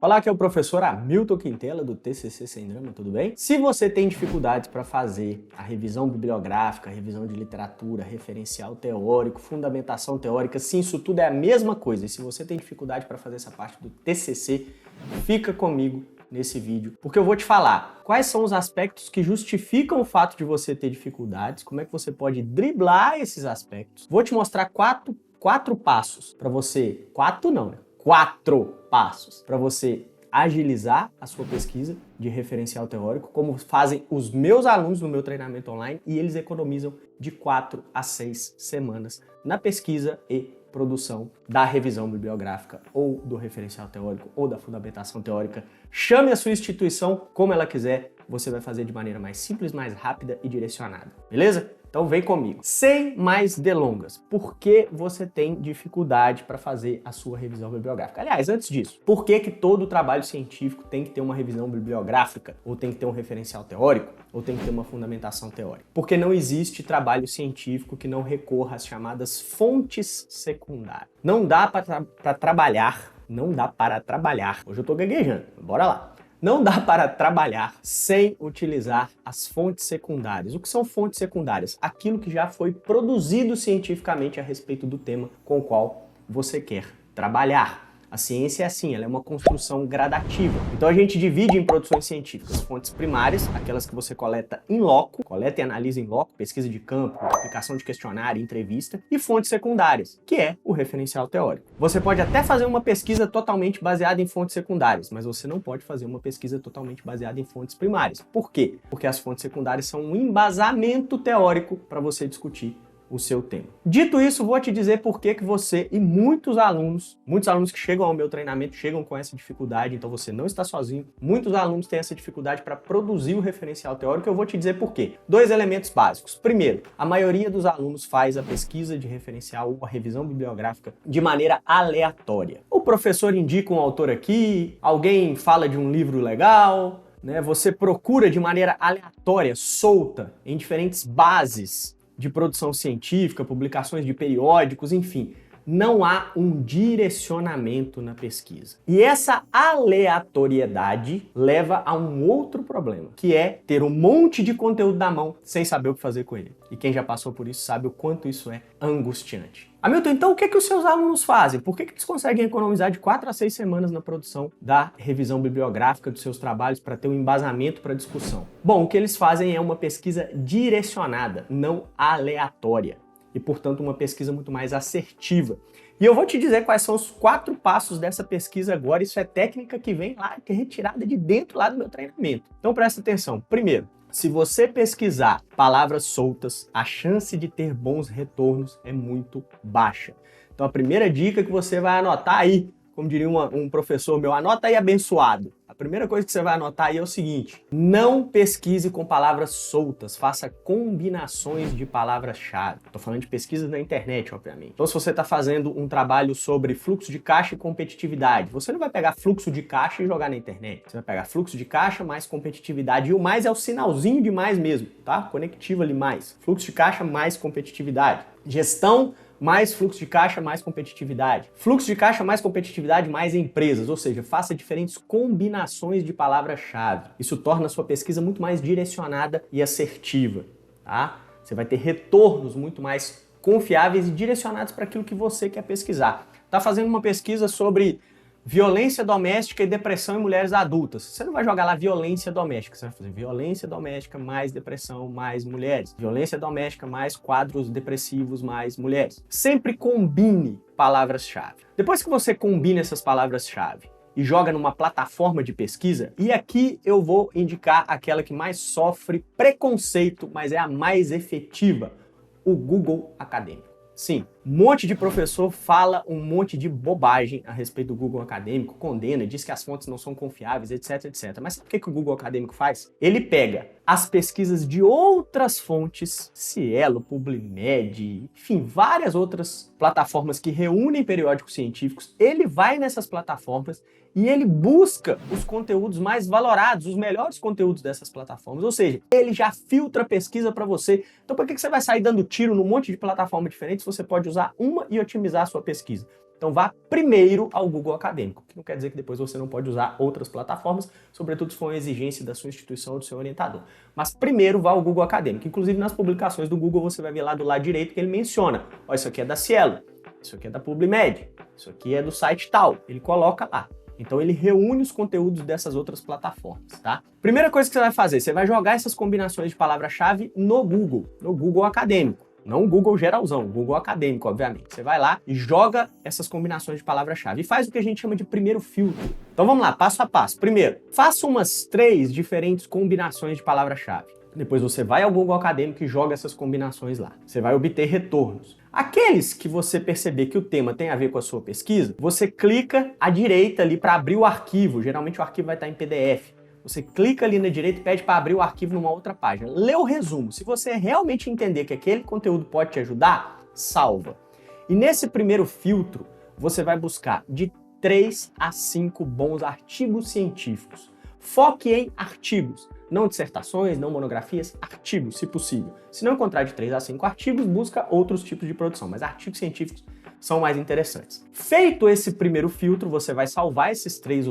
Olá, aqui é o professor Hamilton Quintela do TCC Sem Drama, tudo bem? Se você tem dificuldades para fazer a revisão bibliográfica, a revisão de literatura, referencial teórico, fundamentação teórica, sim, isso tudo é a mesma coisa. E se você tem dificuldade para fazer essa parte do TCC, fica comigo nesse vídeo, porque eu vou te falar quais são os aspectos que justificam o fato de você ter dificuldades, como é que você pode driblar esses aspectos. Vou te mostrar quatro passos para você, quatro passos para você agilizar a sua pesquisa de referencial teórico, como fazem os meus alunos no meu treinamento online, e eles economizam de 4 a 6 semanas na pesquisa e produção da revisão bibliográfica ou do referencial teórico ou da fundamentação teórica. Chame a sua instituição como ela quiser, você vai fazer de maneira mais simples, mais rápida e direcionada, beleza? Então vem comigo. Sem mais delongas, por que você tem dificuldade para fazer a sua revisão bibliográfica? Aliás, antes disso, por que todo trabalho científico tem que ter uma revisão bibliográfica, ou tem que ter um referencial teórico, ou tem que ter uma fundamentação teórica? Porque não existe trabalho científico que não recorra às chamadas fontes secundárias. Não dá para trabalhar, hoje eu tô gaguejando, bora lá. Não dá para trabalhar sem utilizar as fontes secundárias. O que são fontes secundárias? Aquilo que já foi produzido cientificamente a respeito do tema com o qual você quer trabalhar. A ciência é assim, ela é uma construção gradativa. Então a gente divide em produções científicas fontes primárias, aquelas que você coleta in loco, coleta e analisa in loco, pesquisa de campo, aplicação de questionário, entrevista, e fontes secundárias, que é o referencial teórico. Você pode até fazer uma pesquisa totalmente baseada em fontes secundárias, mas você não pode fazer uma pesquisa totalmente baseada em fontes primárias. Por quê? Porque as fontes secundárias são um embasamento teórico para você discutir o seu tema. Dito isso, vou te dizer por que você e muitos alunos que chegam ao meu treinamento chegam com essa dificuldade, então você não está sozinho. Muitos alunos têm essa dificuldade para produzir o referencial teórico, eu vou te dizer por quê. 2 elementos básicos. Primeiro, a maioria dos alunos faz a pesquisa de referencial ou a revisão bibliográfica de maneira aleatória. O professor indica um autor aqui, alguém fala de um livro legal, né? Você procura de maneira aleatória, solta, em diferentes bases de produção científica, publicações de periódicos, enfim, não há um direcionamento na pesquisa. E essa aleatoriedade leva a um outro problema, que é ter um monte de conteúdo na mão sem saber o que fazer com ele. E quem já passou por isso sabe o quanto isso é angustiante. Hamilton, então o que os seus alunos fazem? Por que eles conseguem economizar de 4 a 6 semanas na produção da revisão bibliográfica dos seus trabalhos para ter um embasamento para discussão? Bom, o que eles fazem é uma pesquisa direcionada, não aleatória. E, portanto, uma pesquisa muito mais assertiva. E eu vou te dizer quais são os 4 passos dessa pesquisa agora. Isso é técnica que vem lá, que é retirada de dentro lá do meu treinamento. Então presta atenção. Primeiro, se você pesquisar palavras soltas, a chance de ter bons retornos é muito baixa. Então a primeira dica que você vai anotar aí, como diria um professor meu, anota aí abençoado. A primeira coisa que você vai anotar aí é o seguinte: não pesquise com palavras soltas, faça combinações de palavras-chave. Estou falando de pesquisas na internet, obviamente. Então, se você está fazendo um trabalho sobre fluxo de caixa e competitividade, você não vai pegar fluxo de caixa e jogar na internet. Você vai pegar fluxo de caixa mais competitividade, e o mais é o sinalzinho de mais mesmo, tá? Conectivo ali mais. Fluxo de caixa mais competitividade. Gestão mais fluxo de caixa, mais competitividade. Fluxo de caixa, mais competitividade, mais empresas. Ou seja, faça diferentes combinações de palavras-chave. Isso torna a sua pesquisa muito mais direcionada e assertiva, tá? Você vai ter retornos muito mais confiáveis e direcionados para aquilo que você quer pesquisar. Tá fazendo uma pesquisa sobre violência doméstica e depressão em mulheres adultas. Você não vai jogar lá violência doméstica, você vai fazer violência doméstica mais depressão mais mulheres. Violência doméstica mais quadros depressivos mais mulheres. Sempre combine palavras-chave. Depois que você combina essas palavras-chave e joga numa plataforma de pesquisa, e aqui eu vou indicar aquela que mais sofre preconceito, mas é a mais efetiva, o Google Acadêmico. Sim, um monte de professor fala um monte de bobagem a respeito do Google Acadêmico, condena, diz que as fontes não são confiáveis, etc, etc. Mas sabe o que o Google Acadêmico faz? Ele pega as pesquisas de outras fontes, Cielo, PubMed, enfim, várias outras plataformas que reúnem periódicos científicos, ele vai nessas plataformas e ele busca os conteúdos mais valorados, os melhores conteúdos dessas plataformas. Ou seja, ele já filtra a pesquisa para você. Então por que você vai sair dando tiro num monte de plataforma diferente se você pode usar uma e otimizar a sua pesquisa? Então vá primeiro ao Google Acadêmico, que não quer dizer que depois você não pode usar outras plataformas, sobretudo se for uma exigência da sua instituição ou do seu orientador. Mas primeiro vá ao Google Acadêmico. Inclusive nas publicações do Google você vai ver lá do lado direito que ele menciona, ó, isso aqui é da Cielo, isso aqui é da PubliMed, isso aqui é do site tal, ele coloca lá. Então ele reúne os conteúdos dessas outras plataformas, tá? Primeira coisa que você vai fazer, você vai jogar essas combinações de palavra-chave no Google Acadêmico. Não o Google geralzão, o Google Acadêmico, obviamente. Você vai lá e joga essas combinações de palavra-chave e faz o que a gente chama de primeiro filtro. Então vamos lá, passo a passo. Primeiro, faça umas 3 diferentes combinações de palavra-chave. Depois você vai ao Google Acadêmico e joga essas combinações lá. Você vai obter retornos. Aqueles que você perceber que o tema tem a ver com a sua pesquisa, você clica à direita ali para abrir o arquivo. Geralmente o arquivo vai estar em PDF. Você clica ali na direita e pede para abrir o arquivo numa outra página. Lê o resumo. Se você realmente entender que aquele conteúdo pode te ajudar, salva. E nesse primeiro filtro, você vai buscar de 3 a 5 bons artigos científicos. Foque em artigos. Não dissertações, não monografias, artigos, se possível. Se não encontrar de 3 a 5 artigos, busca outros tipos de produção, mas artigos científicos são mais interessantes. Feito esse primeiro filtro, você vai salvar esses 3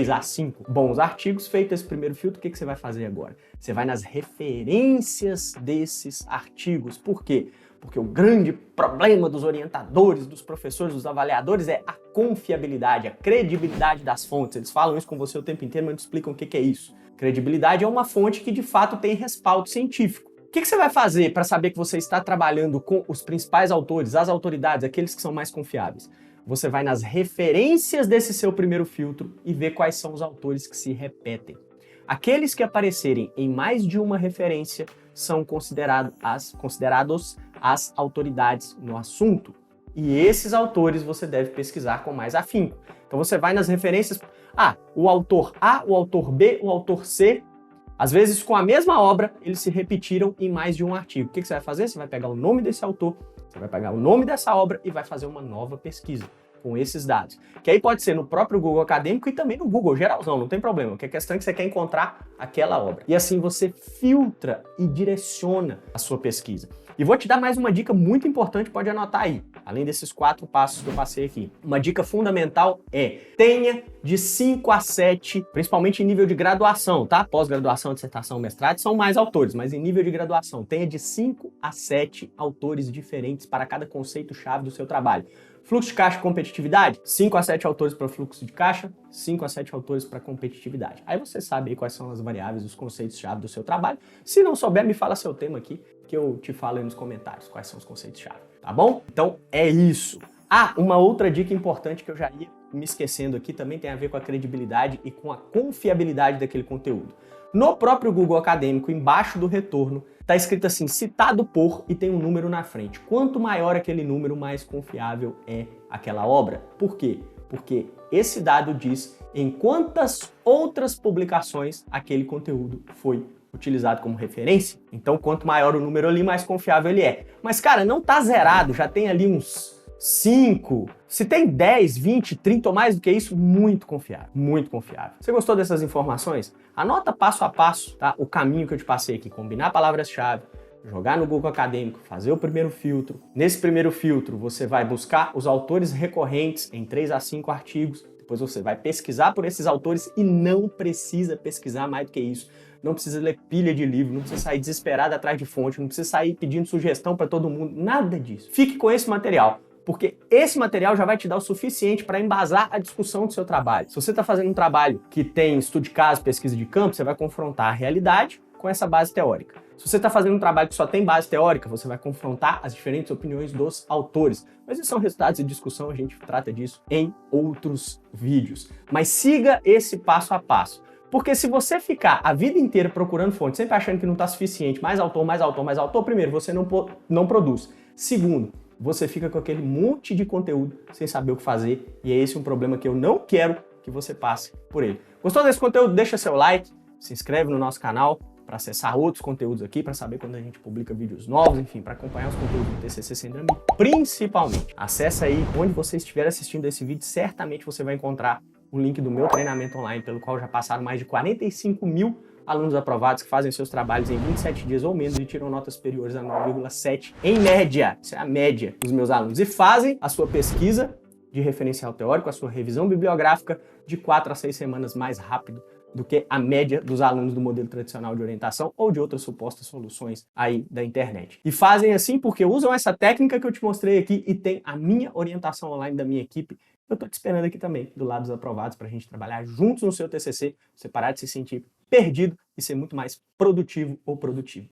a 5 bons artigos. Feito esse primeiro filtro, o que você vai fazer agora? Você vai nas referências desses artigos. Por quê? Porque o grande problema dos orientadores, dos professores, dos avaliadores é a confiabilidade, a credibilidade das fontes. Eles falam isso com você o tempo inteiro, mas não explicam o que é isso. Credibilidade é uma fonte que de fato tem respaldo científico. O que você vai fazer para saber que você está trabalhando com os principais autores, as autoridades, aqueles que são mais confiáveis? Você vai nas referências desse seu primeiro filtro e vê quais são os autores que se repetem. Aqueles que aparecerem em mais de uma referência são considerados as autoridades no assunto. E esses autores você deve pesquisar com mais afinco. Então você vai nas referências, o autor A, o autor B, o autor C, às vezes com a mesma obra, eles se repetiram em mais de um artigo. O que você vai fazer? Você vai pegar o nome desse autor, você vai pegar o nome dessa obra e vai fazer uma nova pesquisa com esses dados. Que aí pode ser no próprio Google Acadêmico e também no Google geralzão, não tem problema. Porque a questão é que você quer encontrar aquela obra. E assim você filtra e direciona a sua pesquisa. E vou te dar mais uma dica muito importante, pode anotar aí, além desses 4 passos que eu passei aqui. Uma dica fundamental é: tenha de 5 a 7, principalmente em nível de graduação, tá? Pós-graduação, dissertação, mestrado, são mais autores, mas em nível de graduação, tenha de 5 a 7 autores diferentes para cada conceito-chave do seu trabalho. Fluxo de caixa e competitividade, 5 a 7 autores para fluxo de caixa, 5 a 7 autores para competitividade. Aí você sabe aí quais são as variáveis, os conceitos-chave do seu trabalho. Se não souber, me fala seu tema aqui, que eu te falo aí nos comentários quais são os conceitos-chave, tá bom? Então é isso. Uma outra dica importante que eu já ia me esquecendo aqui também tem a ver com a credibilidade e com a confiabilidade daquele conteúdo. No próprio Google Acadêmico, embaixo do retorno, está escrito assim, citado por, e tem um número na frente. Quanto maior aquele número, mais confiável é aquela obra. Por quê? Porque esse dado diz em quantas outras publicações aquele conteúdo foi utilizado como referência. Então, quanto maior o número ali, mais confiável ele é. Mas, cara, não tá zerado, já tem ali uns 5. Se tem 10, 20, 30 ou mais do que isso, muito confiável, muito confiável. Você gostou dessas informações? Anota passo a passo, tá? O caminho que eu te passei aqui, combinar palavras-chave, jogar no Google Acadêmico, fazer o primeiro filtro. Nesse primeiro filtro, você vai buscar os autores recorrentes em 3 a 5 artigos. Depois você vai pesquisar por esses autores e não precisa pesquisar mais do que isso. Não precisa ler pilha de livro, não precisa sair desesperado atrás de fonte, não precisa sair pedindo sugestão para todo mundo, nada disso. Fique com esse material, porque esse material já vai te dar o suficiente para embasar a discussão do seu trabalho. Se você está fazendo um trabalho que tem estudo de caso, pesquisa de campo, você vai confrontar a realidade com essa base teórica. Se você está fazendo um trabalho que só tem base teórica, você vai confrontar as diferentes opiniões dos autores. Mas esses são resultados de discussão, a gente trata disso em outros vídeos. Mas siga esse passo a passo. Porque se você ficar a vida inteira procurando fonte, sempre achando que não está suficiente, mais autor, mais autor, mais autor, primeiro, você não produz. Segundo, você fica com aquele monte de conteúdo sem saber o que fazer, e é esse um problema que eu não quero que você passe por ele. Gostou desse conteúdo? Deixa seu like, se inscreve no nosso canal para acessar outros conteúdos aqui, para saber quando a gente publica vídeos novos, enfim, para acompanhar os conteúdos do TCC Sem Drama. Principalmente, acessa aí onde você estiver assistindo esse vídeo, certamente você vai encontrar o link do meu treinamento online, pelo qual já passaram mais de 45 mil alunos aprovados que fazem seus trabalhos em 27 dias ou menos e tiram notas superiores a 9,7 em média. Isso é a média dos meus alunos. E fazem a sua pesquisa de referencial teórico, a sua revisão bibliográfica, de 4 a 6 semanas mais rápido do que a média dos alunos do modelo tradicional de orientação ou de outras supostas soluções aí da internet. E fazem assim porque usam essa técnica que eu te mostrei aqui e tem a minha orientação online da minha equipe. Eu tô te esperando aqui também, do lado dos aprovados, para a gente trabalhar juntos no seu TCC, você parar de se sentir perdido e ser muito mais produtivo ou produtivo.